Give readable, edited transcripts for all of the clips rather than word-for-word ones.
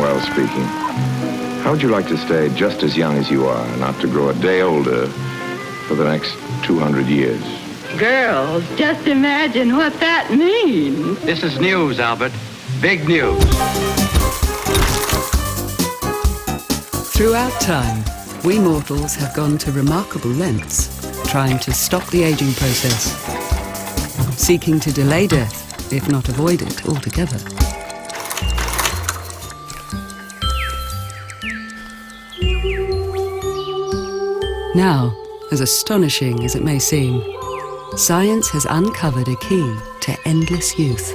well speaking. How would you like to stay just as young as you are, not to grow a day older for the next 200 years? Girls, just imagine what that means. This is news, Albert. Big news. Throughout time, we mortals have gone to remarkable lengths trying to stop the aging process, seeking to delay death, if not avoid it altogether. Now, as astonishing as it may seem, science has uncovered a key to endless youth,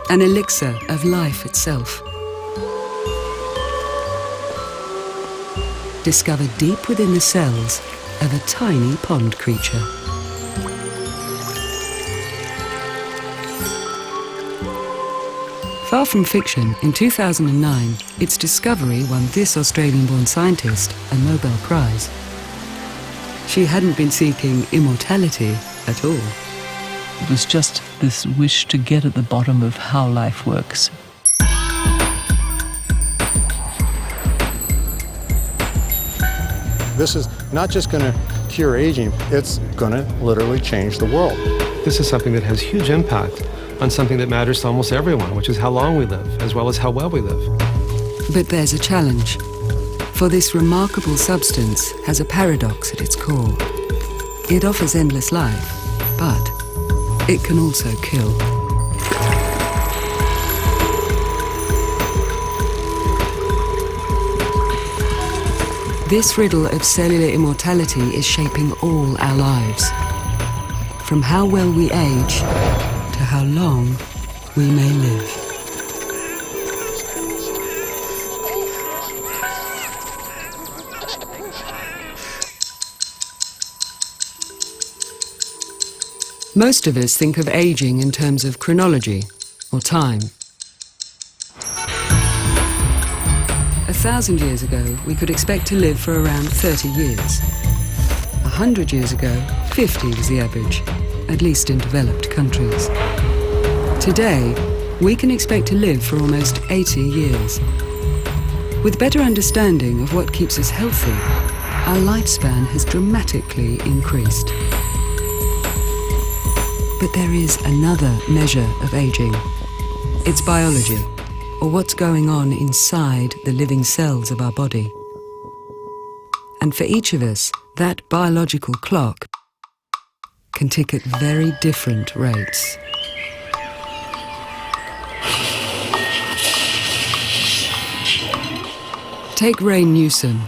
an elixir of life itself, discovered deep within the cells of a tiny pond creature. Far from fiction, in 2009, its discovery won this Australian-born scientist a Nobel Prize. She hadn't been seeking immortality at all. It was just this wish to get at the bottom of how life works. This is not just going to cure aging, it's going to literally change the world. This is something that has huge impact on something that matters to almost everyone, which is how long we live, as well as how well we live. But there's a challenge. For this remarkable substance has a paradox at its core. It offers endless life, but it can also kill. This riddle of cellular immortality is shaping all our lives. From how well we age to how long we may live. Most of us think of aging in terms of chronology or time. 1,000 years ago, we could expect to live for around 30 years. 100 years ago, 50 was the average, at least in developed countries. Today, we can expect to live for almost 80 years. With better understanding of what keeps us healthy, our lifespan has dramatically increased. But there is another measure of aging. It's biology, or what's going on inside the living cells of our body. And for each of us, that biological clock can tick at very different rates. Take Ray Newsom.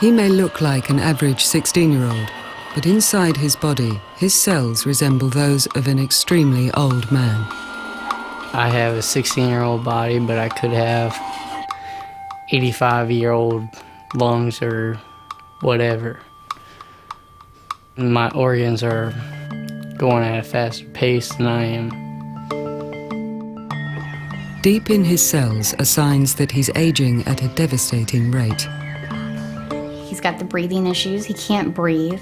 He may look like an average 16-year-old, but inside his body, his cells resemble those of an extremely old man. I have a 16-year-old body, but I could have 85-year-old lungs or whatever. My organs are going at a faster pace than I am. Deep in his cells are signs that he's aging at a devastating rate. He's got the breathing issues. He can't breathe.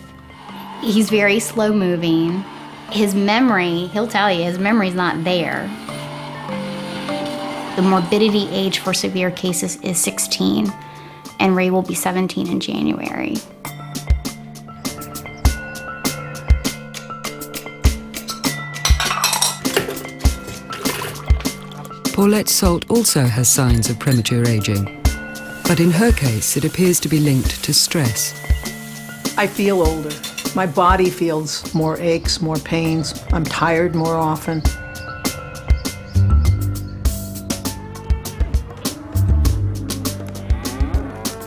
He's very slow moving. His memory, he'll tell you, his memory's not there. The morbidity age for severe cases is 16, and Ray will be 17 in January. Paulette Salt also has signs of premature aging, but in her case it appears to be linked to stress. I feel older. My body feels more aches, more pains. I'm tired more often.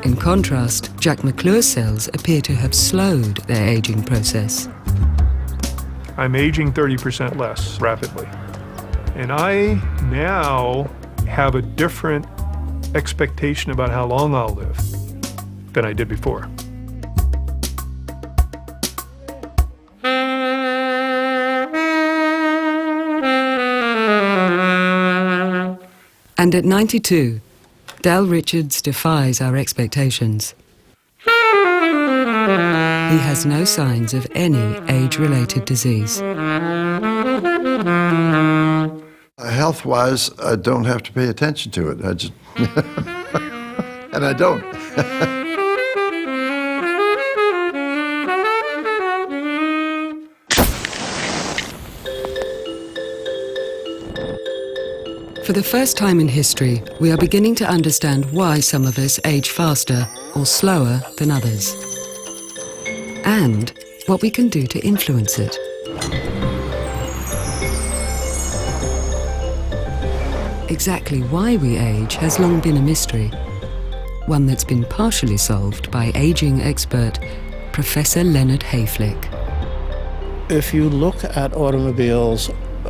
In contrast, Jack McClure's cells appear to have slowed their aging process. I'm aging 30% less rapidly. And I now have a different expectation about how long I'll live than I did before. And at 92, Dal Richards defies our expectations. He has no signs of any age-related disease. Health-wise, I don't have to pay attention to it. I just and I don't. For the first time in history, we are beginning to understand why some of us age faster or slower than others, and what we can do to influence it. Exactly why we age has long been a mystery, one that's been partially solved by aging expert Professor Leonard Hayflick. If you look at automobiles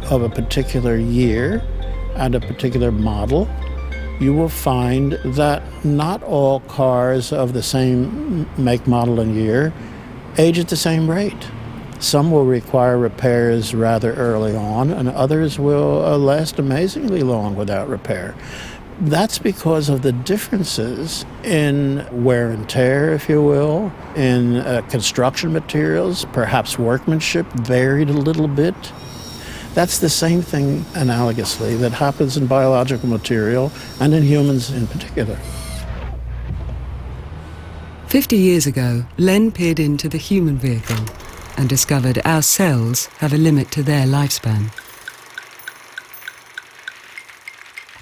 of a particular year and a particular model, you will find that not all cars of the same make, model, and year age at the same rate. Some will require repairs rather early on, and others will last amazingly long without repair. That's because of the differences in wear and tear, if you will, in construction materials. Perhaps workmanship varied a little bit. That's the same thing, analogously, that happens in biological material and in humans in particular. 50 years ago, Len peered into the human vehicle and discovered our cells have a limit to their lifespan.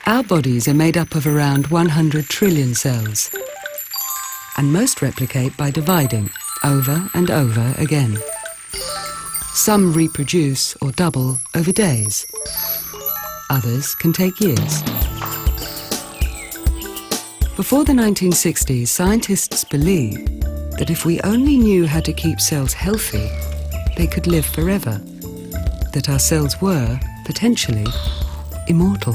Our bodies are made up of around 100 trillion cells, and most replicate by dividing over and over again. Some reproduce or double over days. Others can take years. Before the 1960s, scientists believed that if we only knew how to keep cells healthy, they could live forever, that our cells were, potentially, immortal.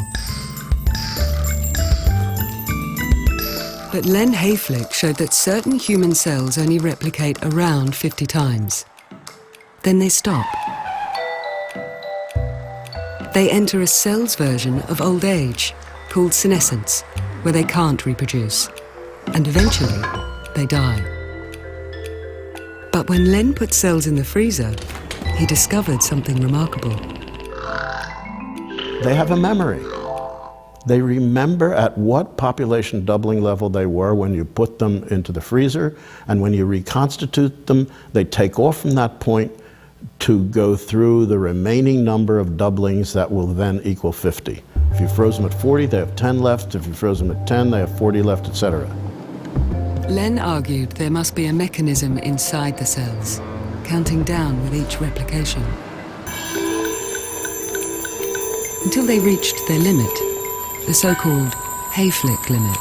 But Len Hayflick showed that certain human cells only replicate around 50 times. Then they stop. They enter a cell's version of old age, called senescence, where they can't reproduce, and eventually they die. But when Len put cells in the freezer, he discovered something remarkable. They have a memory. They remember at what population doubling level they were when you put them into the freezer, and when you reconstitute them, they take off from that point to go through the remaining number of doublings that will then equal 50. If you froze them at 40, they have 10 left. If you froze them at 10, they have 40 left, etc. Len argued there must be a mechanism inside the cells, counting down with each replication, until they reached their limit, the so-called Hayflick limit.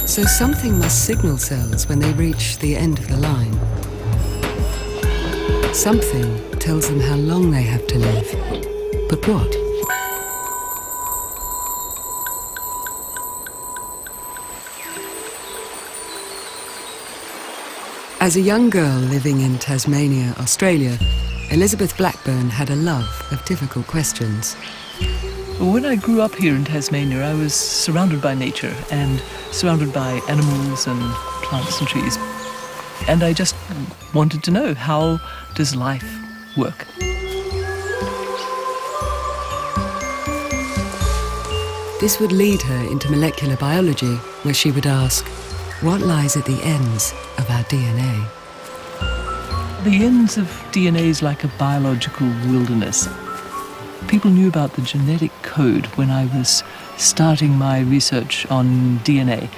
So something must signal cells when they reach the end of the line. Something tells them how long they have to live. But what? As a young girl living in Tasmania, Australia, Elizabeth Blackburn had a love of difficult questions. When I grew up here in Tasmania, I was surrounded by nature and surrounded by animals and plants and trees. And I just wanted to know, how does life work? This would lead her into molecular biology, where she would ask, what lies at the ends of our DNA? The ends of DNA is like a biological wilderness. People knew about the genetic code when I was starting my research on DNA,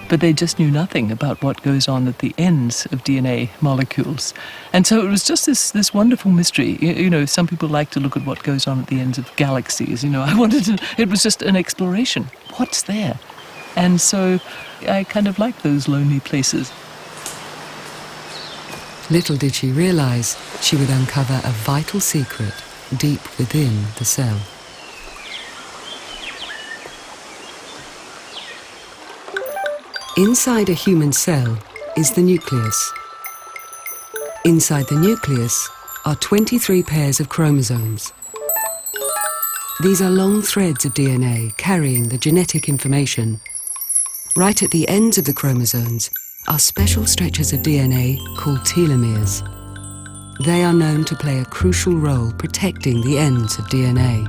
but they just knew nothing about what goes on at the ends of DNA molecules. And so it was just this wonderful mystery. You know, some people like to look at what goes on at the ends of galaxies. You know, it was just an exploration. What's there? And so I kind of like those lonely places. Little did she realize she would uncover a vital secret deep within the cell. Inside a human cell is the nucleus. Inside the nucleus are 23 pairs of chromosomes. These are long threads of DNA carrying the genetic information. Right at the ends of the chromosomes are special stretches of DNA called telomeres. They are known to play a crucial role protecting the ends of DNA.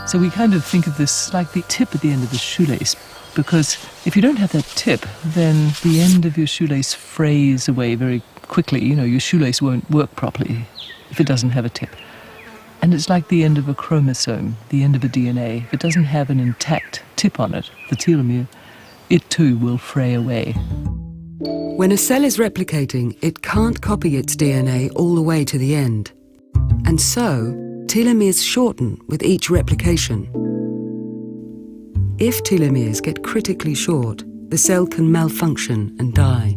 So we kind of think of this like the tip at the end of the shoelace, because if you don't have that tip, then the end of your shoelace frays away very quickly. You know, your shoelace won't work properly if it doesn't have a tip. And it's like the end of a chromosome, the end of a DNA. If it doesn't have an intact tip on it, the telomere, it too will fray away. When a cell is replicating, it can't copy its DNA all the way to the end. And so, telomeres shorten with each replication. If telomeres get critically short, the cell can malfunction and die.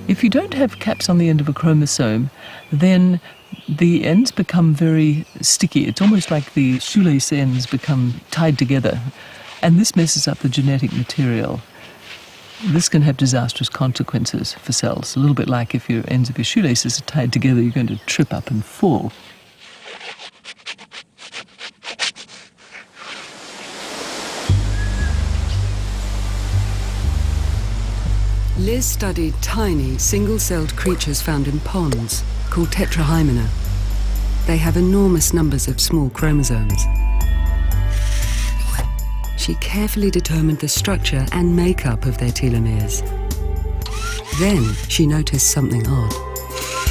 If you don't have caps on the end of a chromosome, then the ends become very sticky. It's almost like the shoelace ends become tied together. And this messes up the genetic material. This can have disastrous consequences for cells. A little bit like if your ends of your shoelaces are tied together, you're going to trip up and fall. Liz studied tiny, single-celled creatures found in ponds, called tetrahymena. They have enormous numbers of small chromosomes. She carefully determined the structure and makeup of their telomeres. Then she noticed something odd.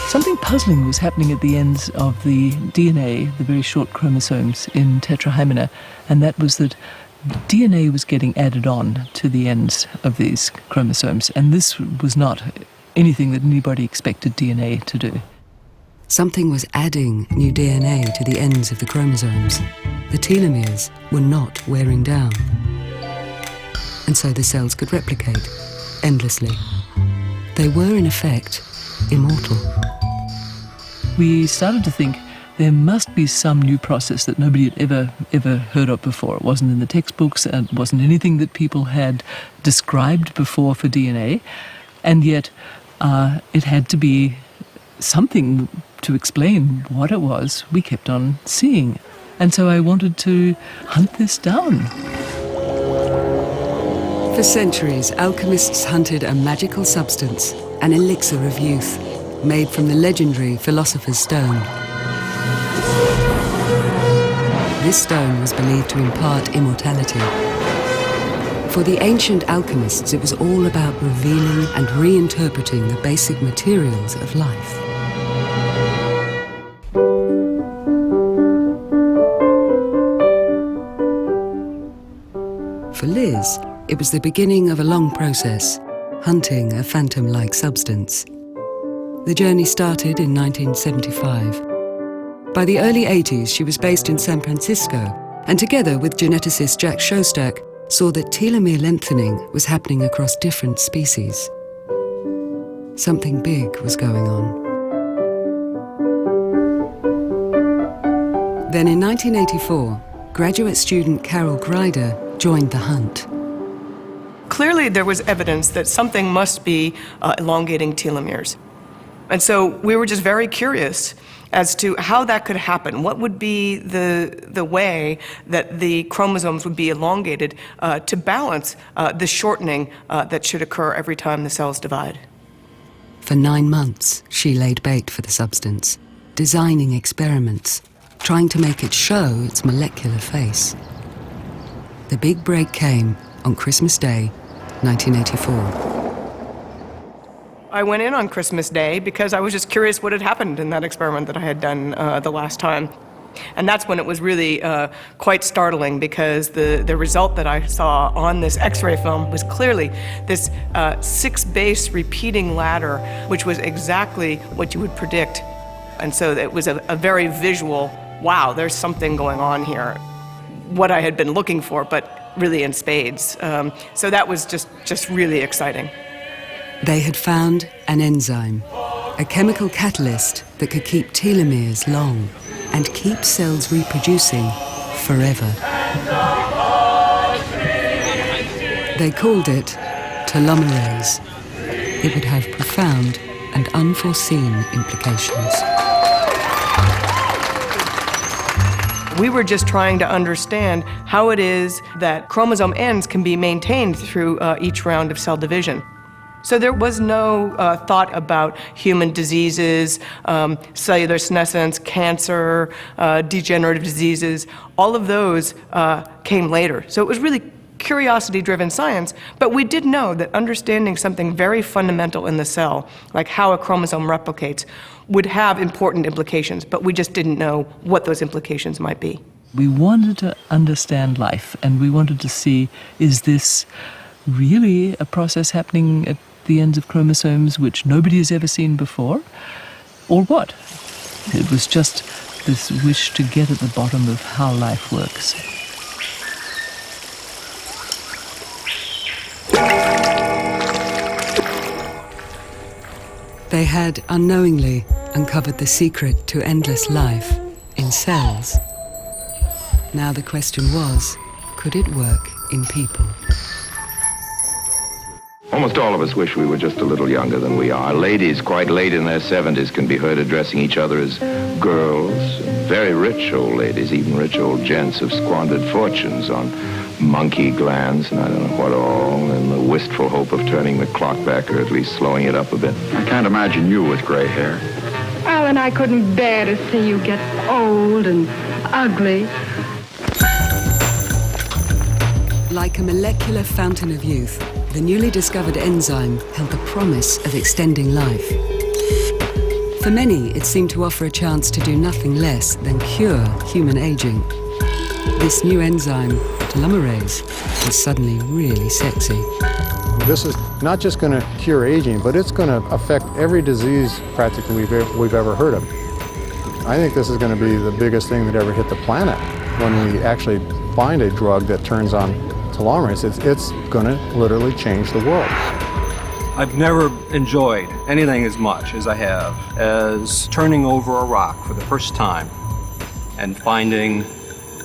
Something puzzling was happening at the ends of the DNA, the very short chromosomes in tetrahymena, and that was that DNA was getting added on to the ends of these chromosomes, and this was not anything that anybody expected DNA to do. Something was adding new DNA to the ends of the chromosomes. The telomeres were not wearing down. And so the cells could replicate endlessly. They were, in effect, immortal. We started to think there must be some new process that nobody had ever heard of before. It wasn't in the textbooks, and it wasn't anything that people had described before for DNA, and yet it had to be something to explain what it was we kept on seeing. And so I wanted to hunt this down. For centuries, alchemists hunted a magical substance, an elixir of youth, made from the legendary Philosopher's Stone. This stone was believed to impart immortality. For the ancient alchemists, it was all about revealing and reinterpreting the basic materials of life. For Liz, it was the beginning of a long process, hunting a phantom-like substance. The journey started in 1975. By the early 80s, she was based in San Francisco, and together with geneticist Jack Szostak, saw that telomere lengthening was happening across different species. Something big was going on. Then in 1984, graduate student Carol Greider joined the hunt. Clearly there was evidence that something must be elongating telomeres. And so we were just very curious as to how that could happen. What would be the way that the chromosomes would be elongated to balance the shortening that should occur every time the cells divide? For 9 months, she laid bait for the substance, designing experiments, trying to make it show its molecular face. The big break came on Christmas Day, 1984. I went in on Christmas Day because I was just curious what had happened in that experiment that I had done the last time. And that's when it was really quite startling, because the result that I saw on this X-ray film was clearly this 6-base repeating ladder, which was exactly what you would predict. And so it was a very visual, wow, there's something going on here. What I had been looking for, but really in spades. So that was just really exciting. They had found an enzyme, a chemical catalyst that could keep telomeres long and keep cells reproducing forever. They called it telomerase. It would have profound and unforeseen implications. We were just trying to understand how it is that chromosome ends can be maintained through each round of cell division. So there was no thought about human diseases, cellular senescence, cancer, degenerative diseases. All of those came later. So it was really curiosity-driven science, but we did know that understanding something very fundamental in the cell, like how a chromosome replicates, would have important implications, but we just didn't know what those implications might be. We wanted to understand life, and we wanted to see, is this really a process happening at the ends of chromosomes which nobody has ever seen before, or what? It was just this wish to get at the bottom of how life works. They had unknowingly uncovered the secret to endless life in cells. Now the question was, could it work in people? Almost all of us wish we were just a little younger than we are. Ladies quite late in their 70s can be heard addressing each other as girls. Very rich old ladies, even rich old gents, have squandered fortunes on monkey glands and I don't know what all, in the wistful hope of turning the clock back or at least slowing it up a bit. I can't imagine you with gray hair. Alan, I couldn't bear to see you get old and ugly. Like a molecular fountain of youth, the newly discovered enzyme held the promise of extending life. For many, it seemed to offer a chance to do nothing less than cure human aging. This new enzyme, telomerase, was suddenly really sexy. This is not just going to cure aging, but it's going to affect every disease practically we've ever heard of. I think this is going to be the biggest thing that ever hit the planet when we actually find a drug that turns on telomerase. It's going to literally change the world. I've never enjoyed anything as much as I have as turning over a rock for the first time and finding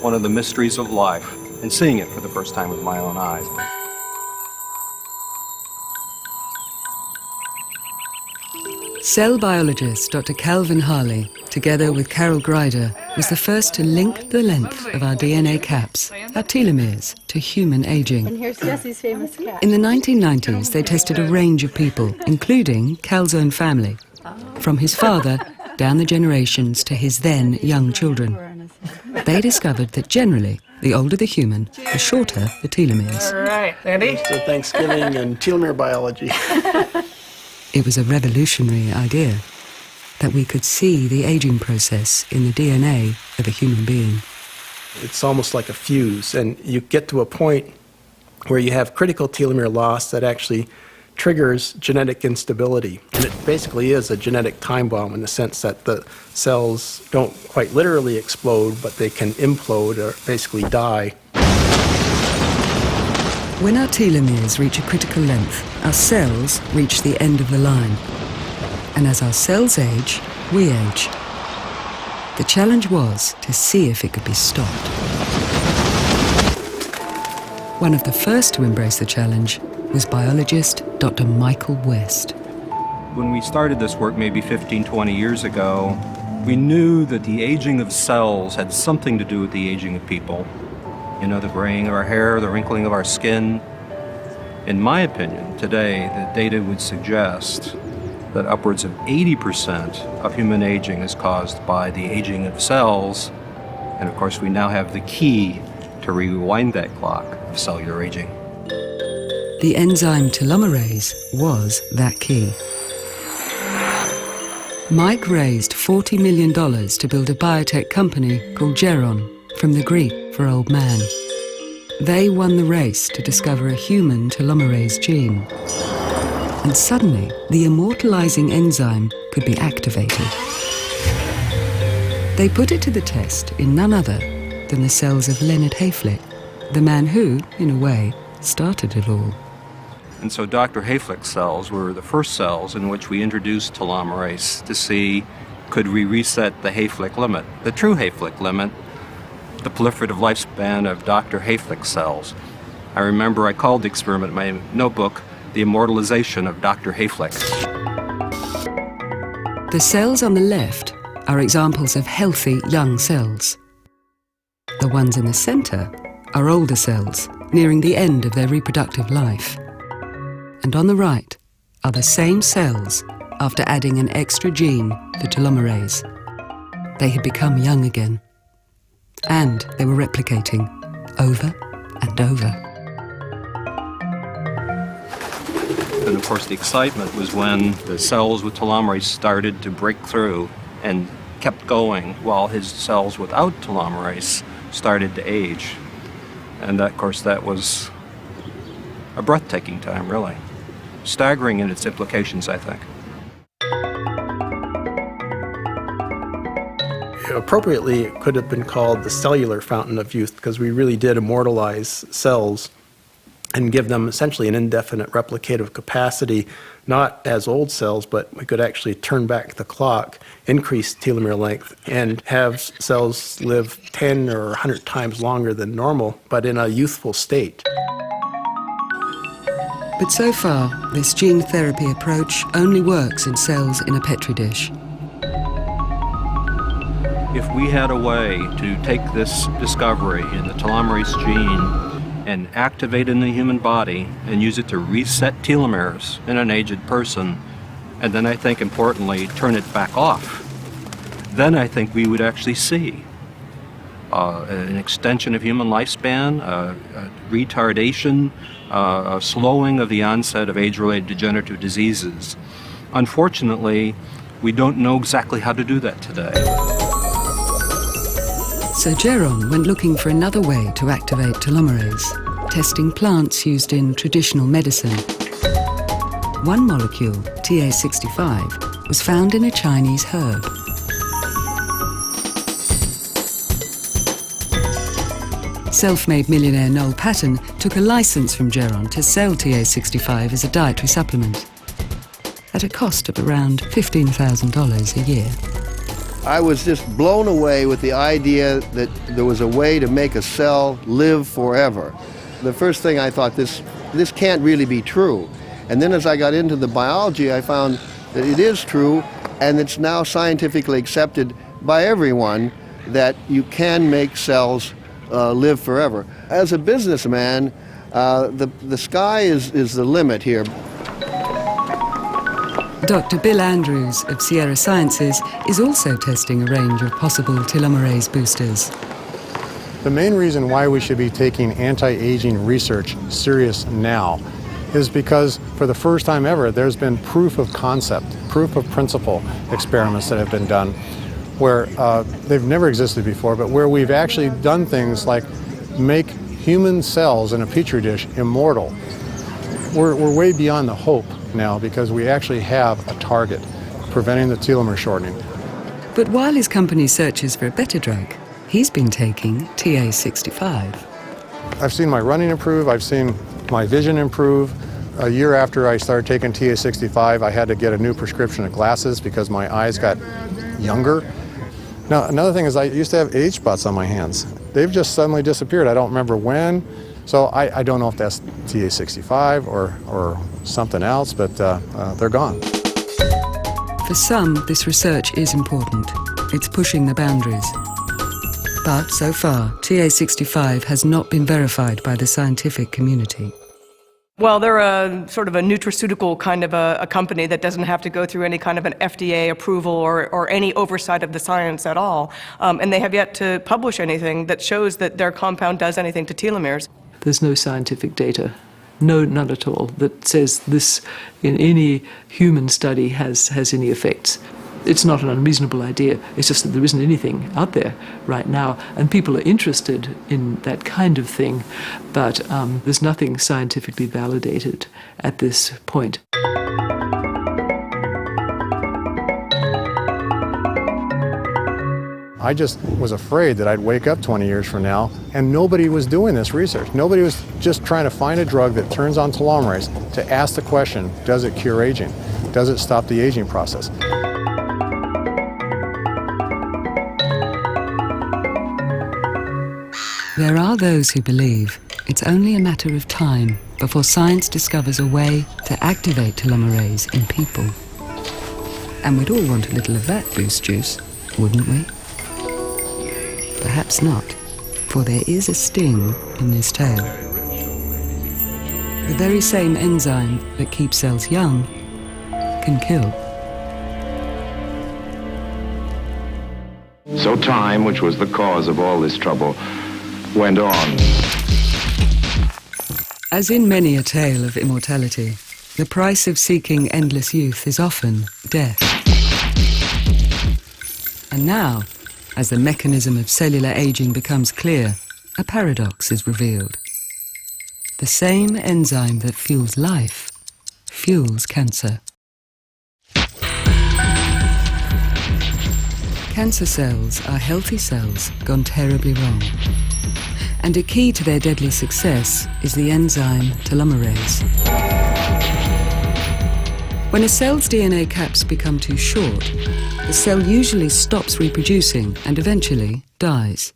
one of the mysteries of life and seeing it for the first time with my own eyes. Cell biologist Dr. Calvin Harley, together with Carol Greider, was the first to link the length of our DNA caps, our telomeres, to human aging. And here's Jesse's famous cat. In the 1990s, they tested a range of people, including Cal's own family, from his father down the generations to his then young children. They discovered that generally, the older the human, the shorter the telomeres. All right, Andy? So Thanksgiving and telomere biology. It was a revolutionary idea that we could see the aging process in the DNA of a human being. It's almost like a fuse, and you get to a point where you have critical telomere loss that actually triggers genetic instability. And it basically is a genetic time bomb in the sense that the cells don't quite literally explode, but they can implode or basically die. When our telomeres reach a critical length, our cells reach the end of the line. And as our cells age, we age. The challenge was to see if it could be stopped. One of the first to embrace the challenge was biologist Dr. Michael West. When we started this work maybe 15, 20 years ago, we knew that the aging of cells had something to do with the aging of people. You know, the graying of our hair, the wrinkling of our skin. In my opinion, today, the data would suggest that upwards of 80% of human aging is caused by the aging of cells. And of course, we now have the key to rewind that clock of cellular aging. The enzyme telomerase was that key. Mike raised $40 million to build a biotech company called Geron, from the Greek for old man. They won the race to discover a human telomerase gene. And suddenly, the immortalizing enzyme could be activated. They put it to the test in none other than the cells of Leonard Hayflick, the man who, in a way, started it all. And so Dr. Hayflick's cells were the first cells in which we introduced telomerase to see, could we reset the Hayflick limit, the true Hayflick limit, the proliferative lifespan of Dr. Hayflick's cells. I remember I called the experiment in my notebook the immortalization of Dr. Hayflick. The cells on the left are examples of healthy young cells. The ones in the center are older cells, nearing the end of their reproductive life. And on the right are the same cells after adding an extra gene for telomerase. They had become young again. And they were replicating over and over. And of course the excitement was when the cells with telomerase started to break through and kept going while his cells without telomerase started to age. And that, of course, that was a breathtaking time, really. Staggering in its implications, I think. Appropriately, it could have been called the cellular fountain of youth, because we really did immortalize cells and give them essentially an indefinite replicative capacity, not as old cells, but we could actually turn back the clock, increase telomere length, and have cells live 10 or 100 times longer than normal, but in a youthful state. But so far, this gene therapy approach only works in cells in a petri dish. If we had a way to take this discovery in the telomerase gene and activate it in the human body and use it to reset telomeres in an aged person, and then I think importantly turn it back off, then I think we would actually see an extension of human lifespan, a retardation, a slowing of the onset of age-related degenerative diseases. Unfortunately, we don't know exactly how to do that today. So Geron went looking for another way to activate telomerase, testing plants used in traditional medicine. One molecule, TA65, was found in a Chinese herb. Self-made millionaire Noel Patton took a license from Geron to sell TA65 as a dietary supplement at a cost of around $15,000 a year. I was just blown away with the idea that there was a way to make a cell live forever. The first thing I thought, this can't really be true. And then as I got into the biology, I found that it is true, and it's now scientifically accepted by everyone that you can make cells live forever. As a businessman, the sky is the limit here. Dr. Bill Andrews of Sierra Sciences is also testing a range of possible telomerase boosters. The main reason why we should be taking anti-aging research serious now is because for the first time ever, there's been proof of concept, proof of principle experiments that have been done where they've never existed before, but where we've actually done things like make human cells in a petri dish immortal. We're way beyond the hope now because we actually have a target preventing the telomere shortening. But while his company searches for a better drug, he's been taking TA65. I've seen my running improve, I've seen my vision improve. A year after I started taking TA65, I had to get a new prescription of glasses because my eyes got younger. Now, another thing is I used to have age spots on my hands. They've just suddenly disappeared. I don't remember when. So I don't know if that's TA65 or something else, but they're gone. For some, this research is important. It's pushing the boundaries. But so far, TA65 has not been verified by the scientific community. Well, they're a sort of a nutraceutical kind of a company that doesn't have to go through any kind of an FDA approval or any oversight of the science at all. And they have yet to publish anything that shows that their compound does anything to telomeres. There's no scientific data, none at all, that says this in any human study has any effects. It's not an unreasonable idea, it's just that there isn't anything out there right now, and people are interested in that kind of thing, but there's nothing scientifically validated at this point. I just was afraid that I'd wake up 20 years from now and nobody was doing this research. Nobody was just trying to find a drug that turns on telomerase to ask the question, does it cure aging? Does it stop the aging process? There are those who believe it's only a matter of time before science discovers a way to activate telomerase in people. And we'd all want a little of that boost juice, wouldn't we? Perhaps not, for there is a sting in this tale. The very same enzyme that keeps cells young can kill. So time, which was the cause of all this trouble, went on. As in many a tale of immortality, the price of seeking endless youth is often death. And now, as the mechanism of cellular aging becomes clear, a paradox is revealed. The same enzyme that fuels life fuels cancer. Cancer cells are healthy cells gone terribly wrong. And a key to their deadly success is the enzyme telomerase. When a cell's DNA caps become too short, the cell usually stops reproducing and eventually dies.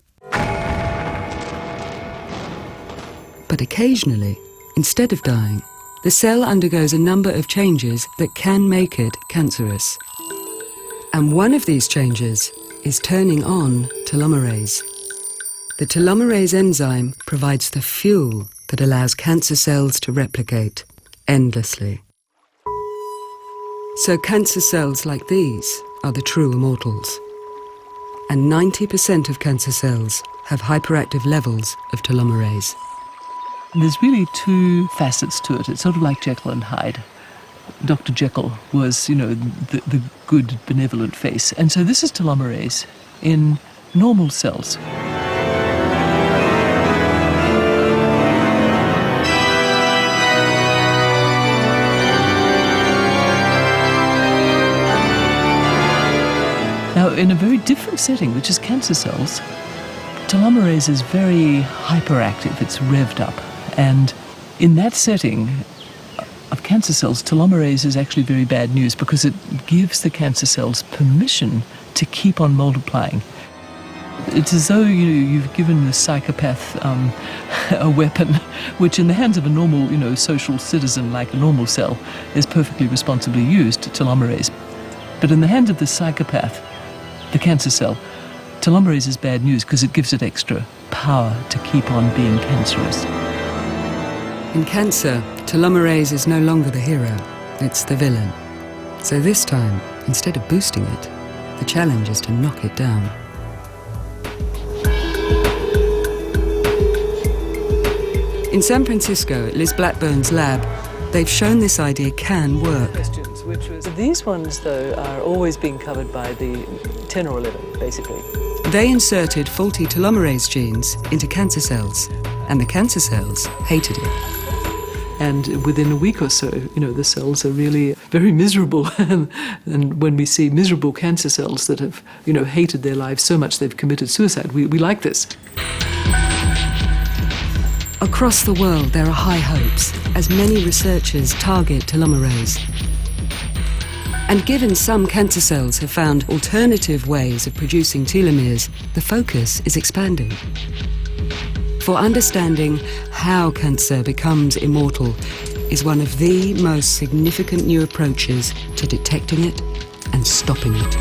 But occasionally, instead of dying, the cell undergoes a number of changes that can make it cancerous. And one of these changes is turning on telomerase. The telomerase enzyme provides the fuel that allows cancer cells to replicate endlessly. So cancer cells like these are the true immortals. And 90% of cancer cells have hyperactive levels of telomerase. There's really two facets to it. It's sort of like Jekyll and Hyde. Dr. Jekyll was, the good, benevolent face. And so this is telomerase in normal cells. Now, in a very different setting, which is cancer cells, telomerase is very hyperactive. It's revved up. And in that setting of cancer cells, telomerase is actually very bad news because it gives the cancer cells permission to keep on multiplying. It's as though you've given the psychopath a weapon, which in the hands of a normal, social citizen like a normal cell is perfectly responsibly used, telomerase. But in the hands of the psychopath, the cancer cell, telomerase is bad news because it gives it extra power to keep on being cancerous. In cancer, telomerase is no longer the hero, it's the villain. So this time, instead of boosting it, the challenge is to knock it down. In San Francisco, at Liz Blackburn's lab, they've shown this idea can work. These ones, though, are always being covered by the 10 or 11, basically. They inserted faulty telomerase genes into cancer cells, and the cancer cells hated it. And within a week or so, the cells are really very miserable. And when we see miserable cancer cells that have, hated their lives so much they've committed suicide, we like this. Across the world, there are high hopes as many researchers target telomerase. And given some cancer cells have found alternative ways of producing telomeres, the focus is expanding. For understanding how cancer becomes immortal is one of the most significant new approaches to detecting it and stopping it.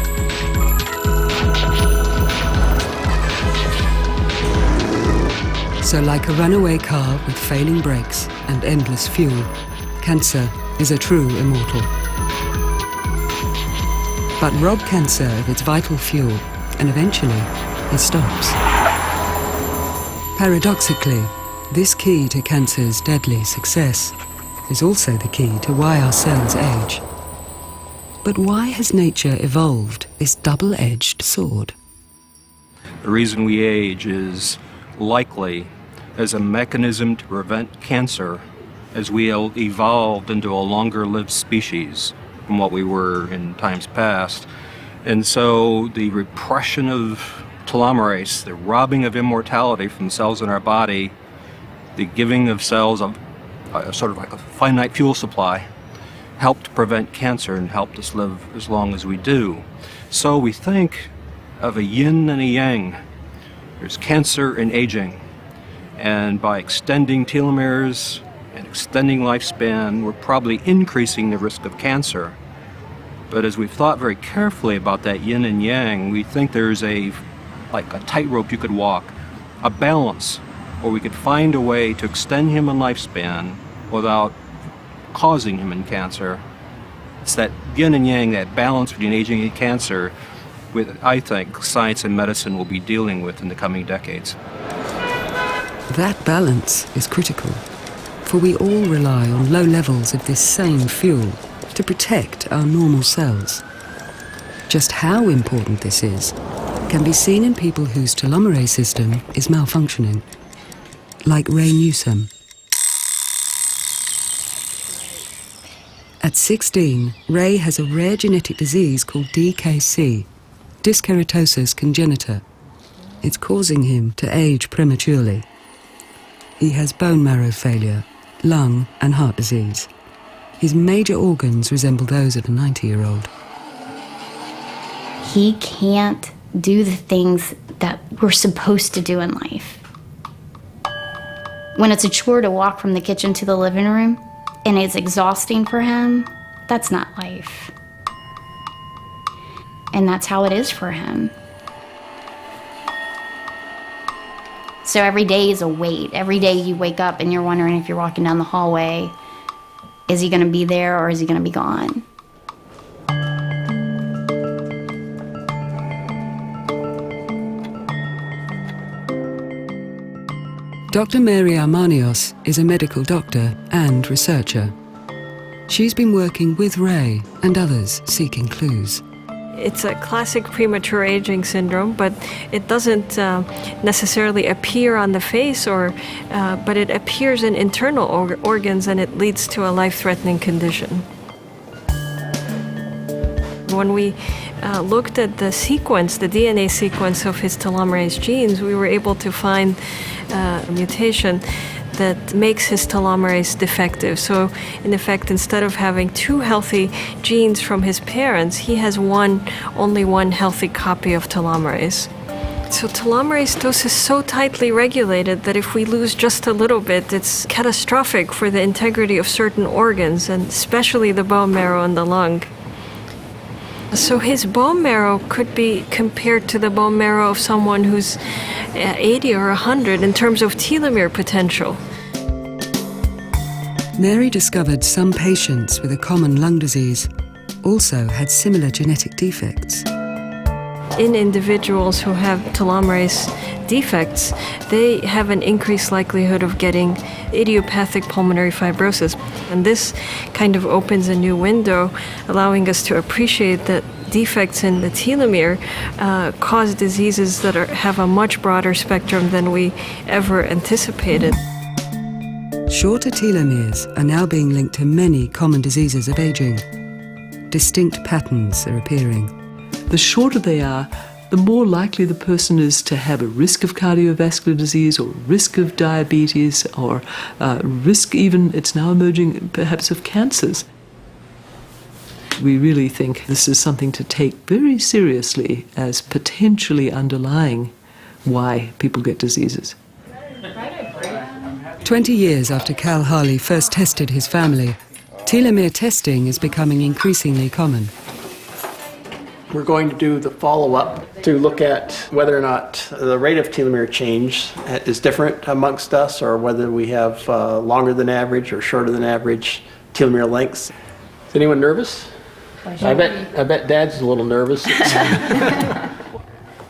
So like a runaway car with failing brakes and endless fuel, cancer is a true immortal. But rob cancer of its vital fuel, and eventually it stops. Paradoxically, this key to cancer's deadly success is also the key to why our cells age. But why has nature evolved this double-edged sword? The reason we age is likely as a mechanism to prevent cancer as we evolved into a longer-lived species from what we were in times past. And so the repression of telomerase, the robbing of immortality from cells in our body, the giving of cells of sort of like a finite fuel supply, helped prevent cancer and helped us live as long as we do. So we think of a yin and a yang. There's cancer and aging. And by extending telomeres and extending lifespan, we're probably increasing the risk of cancer. But as we've thought very carefully about that yin and yang, we think there's like a tightrope you could walk, a balance where we could find a way to extend human lifespan without causing human cancer, It's that yin and yang, that balance between aging and cancer, which I think science and medicine will be dealing with in the coming decades. That balance is critical, for we all rely on low levels of this same fuel to protect our normal cells. Just how important this is can be seen in people whose telomerase system is malfunctioning, like Ray Newsom. At 16, Ray has a rare genetic disease called DKC, dyskeratosis congenita. It's causing him to age prematurely. He has bone marrow failure, lung and heart disease. His major organs resemble those of a 90-year-old. He can't do the things that we're supposed to do in life. When it's a chore to walk from the kitchen to the living room, and it's exhausting for him, that's not life. And that's how it is for him. So every day is a wait. Every day you wake up and you're wondering if you're walking down the hallway, is he gonna be there or is he gonna be gone? Dr. Mary Armanios is a medical doctor and researcher. She's been working with Ray and others seeking clues. It's a classic premature aging syndrome, but it doesn't necessarily appear on the face, but it appears in internal organs, and it leads to a life-threatening condition. When we looked at the sequence, the DNA sequence of his telomerase genes, we were able to find a mutation that makes his telomerase defective. So, in effect, instead of having two healthy genes from his parents, he has only one healthy copy of telomerase. So telomerase dose is so tightly regulated that if we lose just a little bit, it's catastrophic for the integrity of certain organs, and especially the bone marrow and the lung. So his bone marrow could be compared to the bone marrow of someone who's 80 or 100 in terms of telomere potential. Mary discovered some patients with a common lung disease also had similar genetic defects. In individuals who have telomerase defects, they have an increased likelihood of getting idiopathic pulmonary fibrosis. And this kind of opens a new window, allowing us to appreciate that defects in the telomere cause diseases that have a much broader spectrum than we ever anticipated. Shorter telomeres are now being linked to many common diseases of aging. Distinct patterns are appearing. The shorter they are, the more likely the person is to have a risk of cardiovascular disease or risk of diabetes or risk even, it's now emerging, perhaps of cancers. We really think this is something to take very seriously as potentially underlying why people get diseases. 20 years after Cal Harley first tested his family, telomere testing is becoming increasingly common. We're going to do the follow-up to look at whether or not the rate of telomere change is different amongst us, or whether we have longer than average or shorter than average telomere lengths. Is anyone nervous? I bet Dad's a little nervous.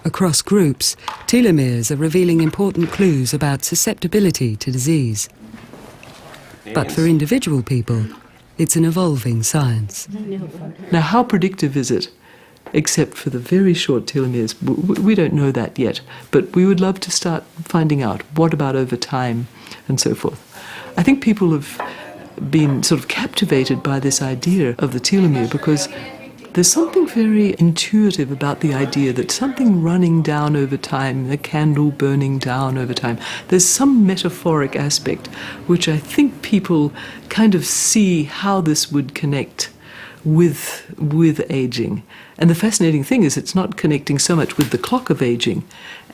Across groups, telomeres are revealing important clues about susceptibility to disease. But for individual people, it's an evolving science. Now, how predictive is it? Except for the very short telomeres, we don't know that yet, but we would love to start finding out what about over time and so forth. I think people have been sort of captivated by this idea of the telomere because there's something very intuitive about the idea that something running down over time, a candle burning down over time, there's some metaphoric aspect which I think people kind of see how this would connect with aging. And the fascinating thing is it's not connecting so much with the clock of aging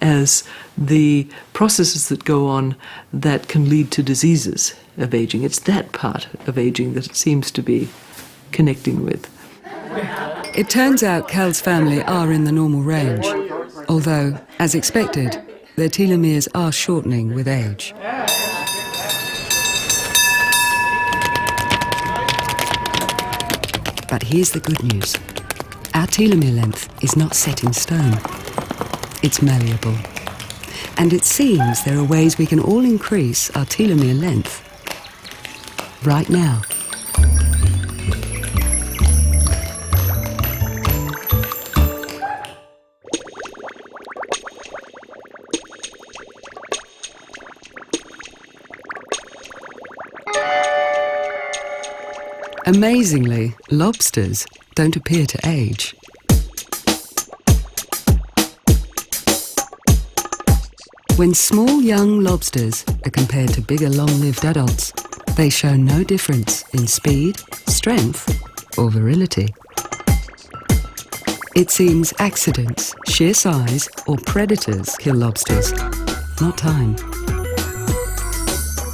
as the processes that go on that can lead to diseases of aging. It's that part of aging that it seems to be connecting with. It turns out Cal's family are in the normal range, although, as expected, their telomeres are shortening with age. But here's the good news. Our telomere length is not set in stone. It's malleable. And it seems there are ways we can all increase our telomere length right now. Amazingly, lobsters don't appear to age. When small young lobsters are compared to bigger long-lived adults, they show no difference in speed, strength, or virility. It seems accidents, sheer size, or predators kill lobsters, not time.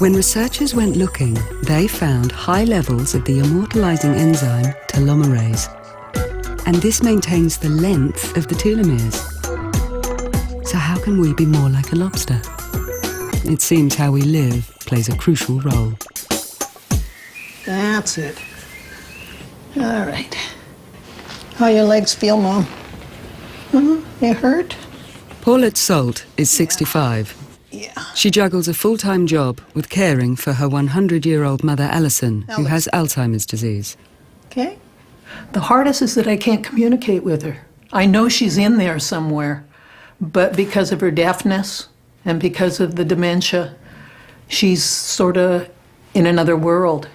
When researchers went looking, they found high levels of the immortalizing enzyme telomerase, and this maintains the length of the telomeres. So how can we be more like a lobster? It seems how we live plays a crucial role. That's it. All right. How your legs feel, Mom? They hurt? Paulette Salt is 65. She juggles a full-time job with caring for her 100-year-old mother, Alison, who has Alzheimer's disease. Okay. The hardest is that I can't communicate with her. I know she's in there somewhere, but because of her deafness and because of the dementia, she's sort of in another world.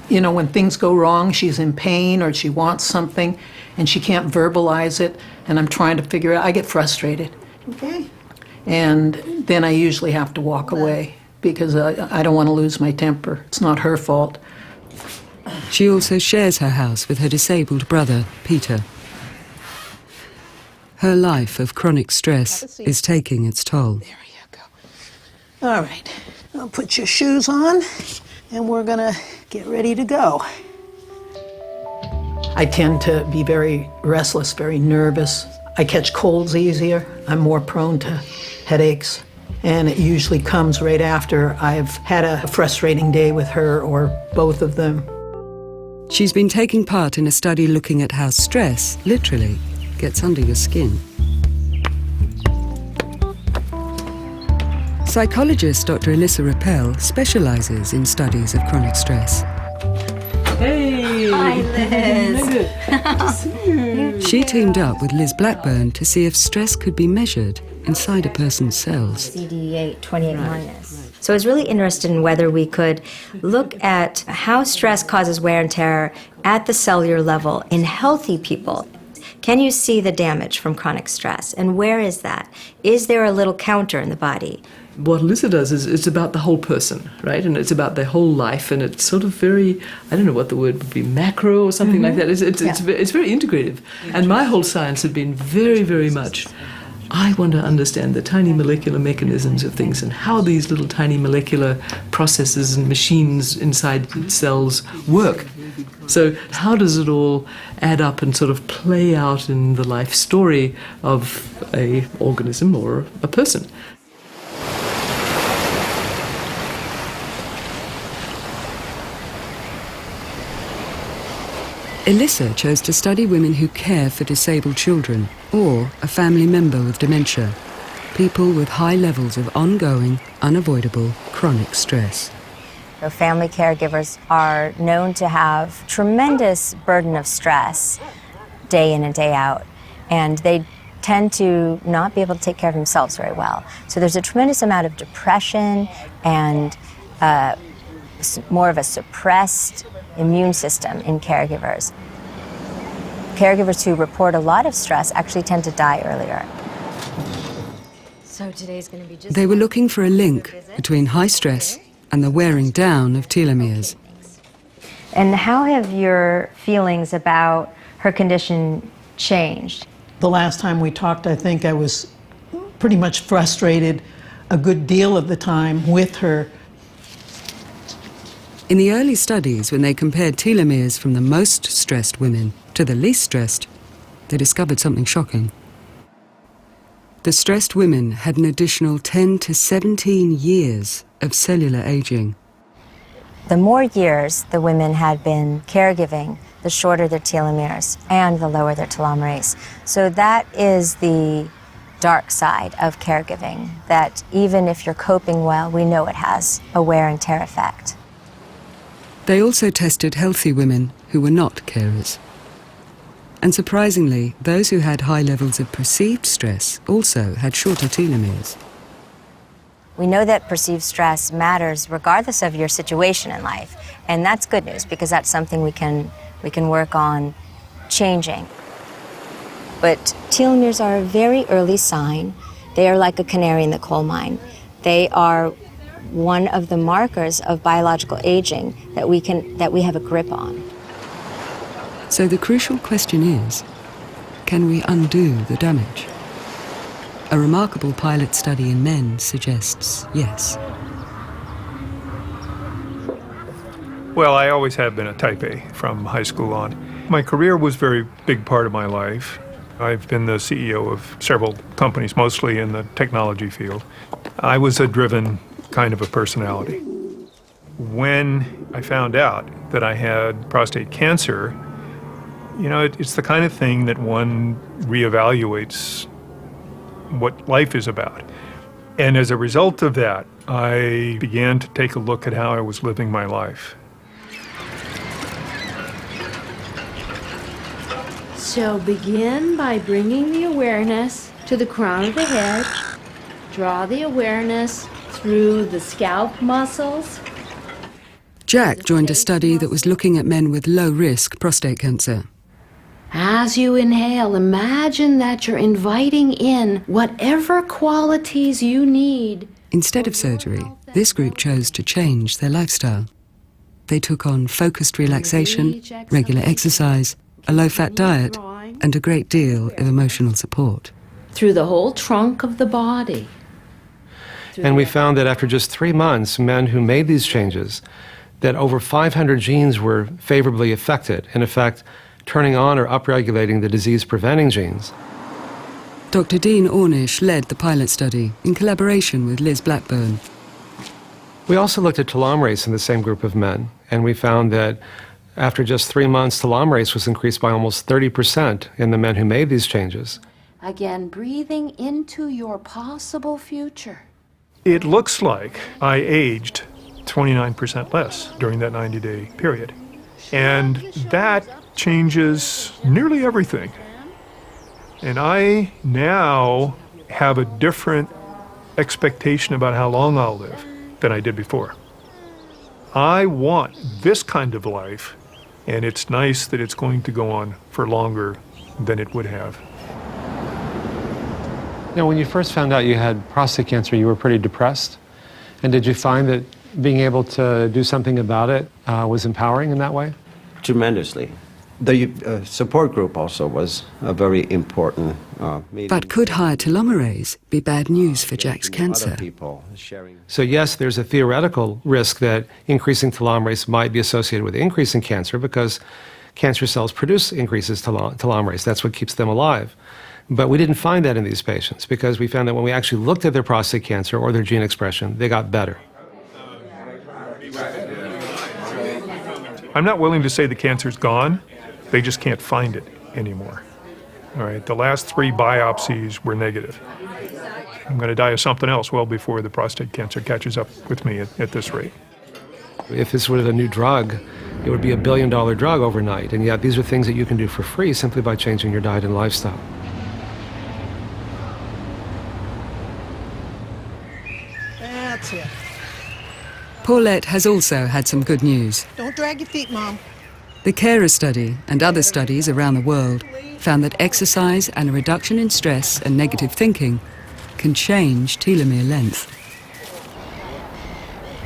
You know, when things go wrong, she's in pain or she wants something and she can't verbalize it, and I'm trying to figure it out. I get frustrated. Okay. And then I usually have to walk away because I don't want to lose my temper. It's not her fault. She also shares her house with her disabled brother, Peter. Her life of chronic stress is taking its toll. There you go. All right. I'll put your shoes on, and we're going to get ready to go. I tend to be very restless, very nervous. I catch colds easier. I'm more prone to headaches, and it usually comes right after I've had a frustrating day with her or both of them. She's been taking part in a study looking at how stress, literally, gets under your skin. Psychologist Dr. Elissa Rappel specializes in studies of chronic stress. Hey! Hi, Liz. She teamed up with Liz Blackburn to see if stress could be measured inside a person's cells. CD8, 28 minus. So I was really interested in whether we could look at how stress causes wear and tear at the cellular level in healthy people. Can you see the damage from chronic stress? And where is that? Is there a little counter in the body? What Elissa does is it's about the whole person, right? And it's about their whole life, and it's sort of very, I don't know what the word would be, macro or something like that. It's very integrative. And my whole science had been very, very much, I want to understand the tiny molecular mechanisms of things and how these little tiny molecular processes and machines inside cells work. So how does it all add up and sort of play out in the life story of an organism or a person? Elissa chose to study women who care for disabled children or a family member with dementia, people with high levels of ongoing, unavoidable chronic stress. So family caregivers are known to have tremendous burden of stress day in and day out, and they tend to not be able to take care of themselves very well. So there's a tremendous amount of depression and more of a suppressed immune system in caregivers. Caregivers who report a lot of stress actually tend to die earlier. So today's going to be just... They were looking for a link between high stress and the wearing down of telomeres. And how have your feelings about her condition changed? The last time we talked, I think I was pretty much frustrated a good deal of the time with her. In the early studies, when they compared telomeres from the most stressed women to the least stressed, they discovered something shocking. The stressed women had an additional 10 to 17 years of cellular aging. The more years the women had been caregiving, the shorter their telomeres and the lower their telomerase. So that is the dark side of caregiving, that even if you're coping well, we know it has a wear and tear effect. They also tested healthy women who were not carers. And surprisingly, those who had high levels of perceived stress also had shorter telomeres. We know that perceived stress matters regardless of your situation in life, and that's good news because that's something we can work on changing. But telomeres are a very early sign. They are like a canary in the coal mine. They are one of the markers of biological aging that we have a grip on. So the crucial question is, can we undo the damage? A remarkable pilot study in men suggests yes. Well, I always have been a type A from high school on. My career was a very big part of my life. I've been the CEO of several companies, mostly in the technology field. I was a driven kind of a personality. When I found out that I had prostate cancer, you know, it's the kind of thing that one reevaluates what life is about. And as a result of that, I began to take a look at how I was living my life. So begin by bringing the awareness to the crown of the head. Draw the awareness through the scalp muscles. Jack joined a study that was looking at men with low-risk prostate cancer. As you inhale, imagine that you're inviting in whatever qualities you need. Instead of surgery, this group chose to change their lifestyle. They took on focused relaxation, regular exercise, a low-fat diet, and a great deal of emotional support. Through the whole trunk of the body. And we found that after just 3 months, men who made these changes, that over 500 genes were favorably affected, in effect, turning on or upregulating the disease-preventing genes. Dr. Dean Ornish led the pilot study in collaboration with Liz Blackburn. We also looked at telomerase in the same group of men, and we found that after just 3 months, telomerase was increased by almost 30% in the men who made these changes. Again, breathing into your possible future. It looks like I aged 29% less during that 90-day period. And that changes nearly everything. And I now have a different expectation about how long I'll live than I did before. I want this kind of life, and it's nice that it's going to go on for longer than it would have. Now, when you first found out you had prostate cancer, you were pretty depressed. And did you find that being able to do something about it was empowering in that way? Tremendously. The support group also was a very important meeting. But could higher telomerase be bad news for Jack's cancer? So yes, there's a theoretical risk that increasing telomerase might be associated with increasing cancer because cancer cells produce increases telomerase. That's what keeps them alive. But we didn't find that in these patients because we found that when we actually looked at their prostate cancer or their gene expression, they got better. I'm not willing to say the cancer's gone. They just can't find it anymore. All right, the last 3 biopsies were negative. I'm going to die of something else well before the prostate cancer catches up with me at this rate. If this was a new drug, it would be $1 billion drug overnight. And yet these are things that you can do for free simply by changing your diet and lifestyle. That's it. Paulette has also had some good news. Don't drag your feet, Mom. The Carer study and other studies around the world found that exercise and a reduction in stress and negative thinking can change telomere length.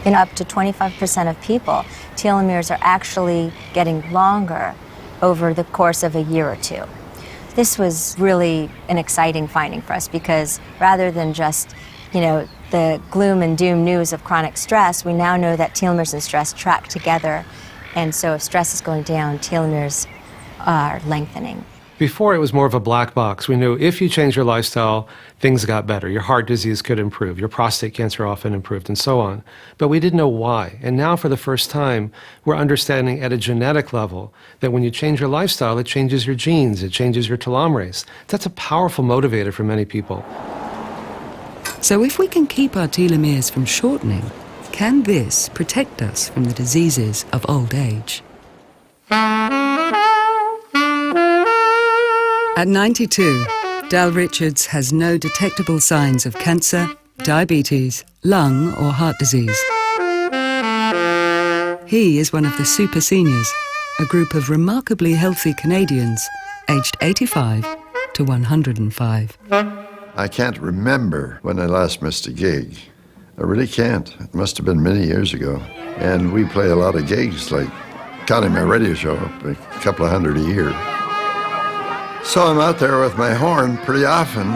In up to 25% of people, telomeres are actually getting longer over the course of a year or 2. This was really an exciting finding for us because rather than just, the gloom and doom news of chronic stress, we now know that telomeres and stress track together. And so if stress is going down, telomeres are lengthening. Before, it was more of a black box. We knew if you changed your lifestyle, things got better. Your heart disease could improve. Your prostate cancer often improved, and so on. But we didn't know why. And now, for the first time, we're understanding at a genetic level that when you change your lifestyle, it changes your genes, it changes your telomerase. That's a powerful motivator for many people. So if we can keep our telomeres from shortening, can this protect us from the diseases of old age? At 92, Dal Richards has no detectable signs of cancer, diabetes, lung or heart disease. He is one of the super seniors, a group of remarkably healthy Canadians aged 85 to 105. I can't remember when I last missed a gig. I really can't. It must have been many years ago. And we play a lot of gigs, like counting my radio show, a couple of hundred a year. So I'm out there with my horn pretty often.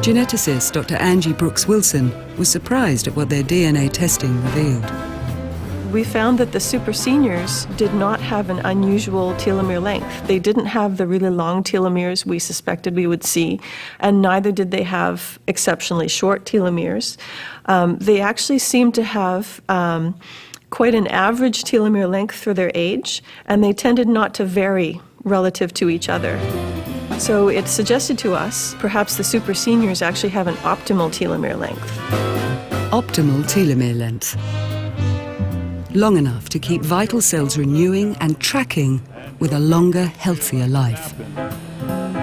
Geneticist Dr. Angie Brooks-Wilson was surprised at what their DNA testing revealed. We found that the super seniors did not have an unusual telomere length. They didn't have the really long telomeres we suspected we would see, and neither did they have exceptionally short telomeres. They actually seemed to have quite an average telomere length for their age, and they tended not to vary relative to each other. So it suggested to us perhaps the super seniors actually have an optimal telomere length. Optimal telomere length. Long enough to keep vital cells renewing and tracking with a longer, healthier life.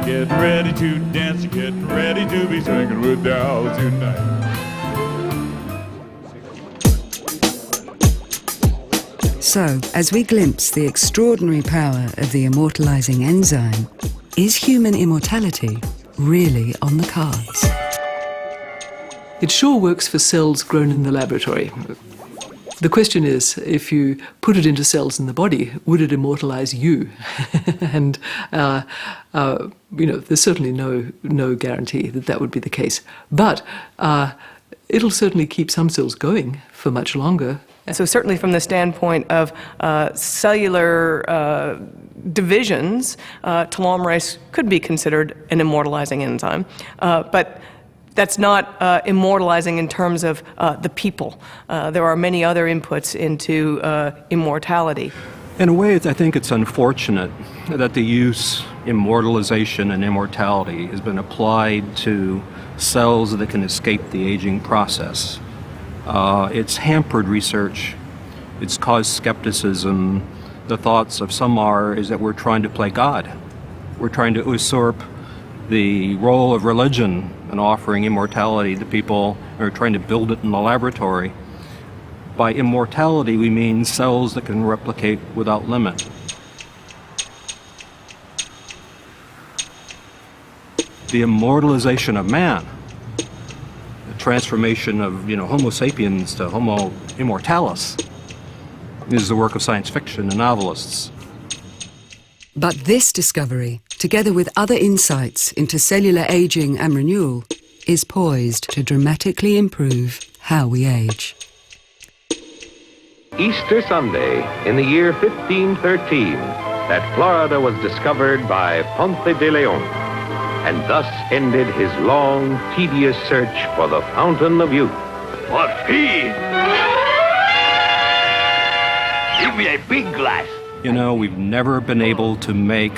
Getting ready to dance, getting ready to be swinging with Dal tonight. So, as we glimpse the extraordinary power of the immortalizing enzyme, is human immortality really on the cards? It sure works for cells grown in the laboratory. The question is, if you put it into cells in the body, would it immortalize you? And, there's certainly no guarantee that that would be the case. But it'll certainly keep some cells going for much longer. So certainly from the standpoint of cellular divisions, telomerase could be considered an immortalizing enzyme. But that's not immortalizing in terms of the people. There are many other inputs into immortality. In a way, I think it's unfortunate that the use, immortalization and immortality, has been applied to cells that can escape the aging process. It's hampered research. It's caused skepticism. The thoughts of some is that we're trying to play God. We're trying to usurp the role of religion and offering immortality to people, or trying to build it in the laboratory. By immortality, we mean cells that can replicate without limit. The immortalization of man, the transformation of Homo sapiens to Homo immortalis, is the work of science fiction and novelists. But this discovery, together with other insights into cellular aging and renewal, is poised to dramatically improve how we age. Easter Sunday in the year 1513, that Florida was discovered by Ponce de Leon, and thus ended his long, tedious search for the fountain of youth. What pee? Give me a big glass. We've never been able to make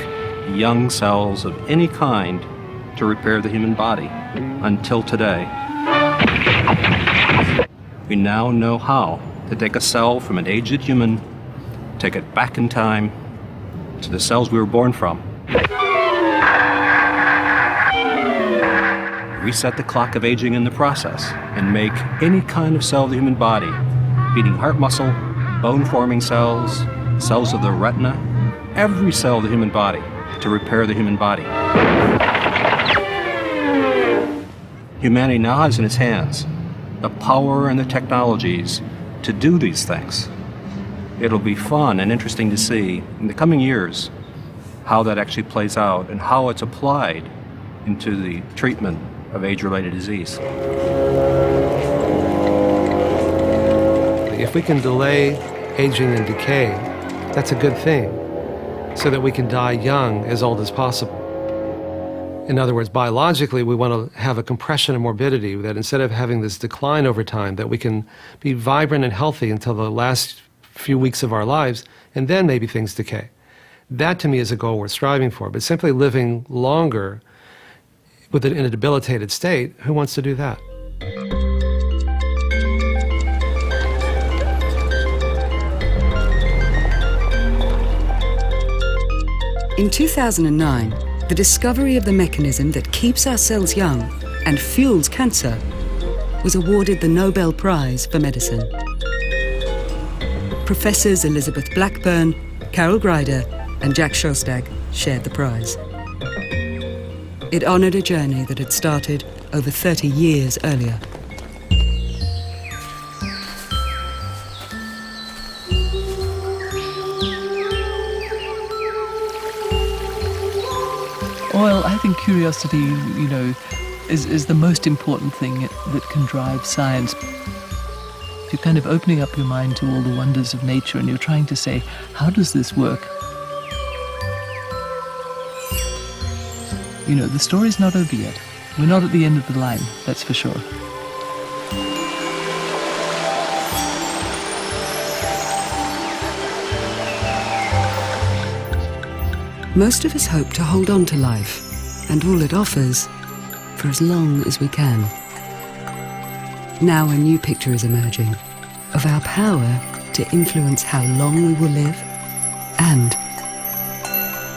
young cells of any kind to repair the human body until today. We now know how to take a cell from an aged human, take it back in time to the cells we were born from. Reset the clock of aging in the process and make any kind of cell of the human body, beating heart muscle, bone-forming cells, cells of the retina, every cell of the human body, to repair the human body. Humanity now has in its hands the power and the technologies to do these things. It'll be fun and interesting to see in the coming years how that actually plays out and how it's applied into the treatment of age-related disease. If we can delay aging and decay, that's a good thing, so that we can die young, as old as possible. In other words, biologically, we want to have a compression of morbidity, that instead of having this decline over time, that we can be vibrant and healthy until the last few weeks of our lives, and then maybe things decay. That, to me, is a goal worth striving for. But simply living longer in a debilitated state, who wants to do that? In 2009, the discovery of the mechanism that keeps our cells young and fuels cancer was awarded the Nobel Prize for Medicine. Professors Elizabeth Blackburn, Carol Greider, and Jack Szostak shared the prize. It honored a journey that had started over 30 years earlier. Well, I think curiosity, is the most important thing that can drive science. You're kind of opening up your mind to all the wonders of nature, and you're trying to say, how does this work? The story's not over yet. We're not at the end of the line, that's for sure. Most of us hope to hold on to life and all it offers for as long as we can. Now a new picture is emerging of our power to influence how long we will live and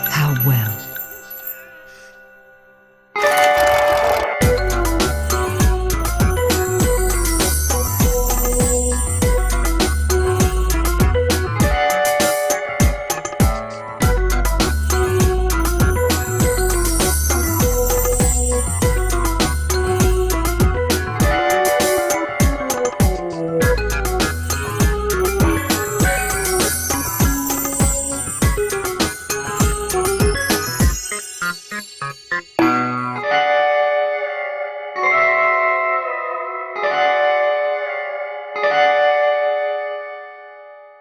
how well.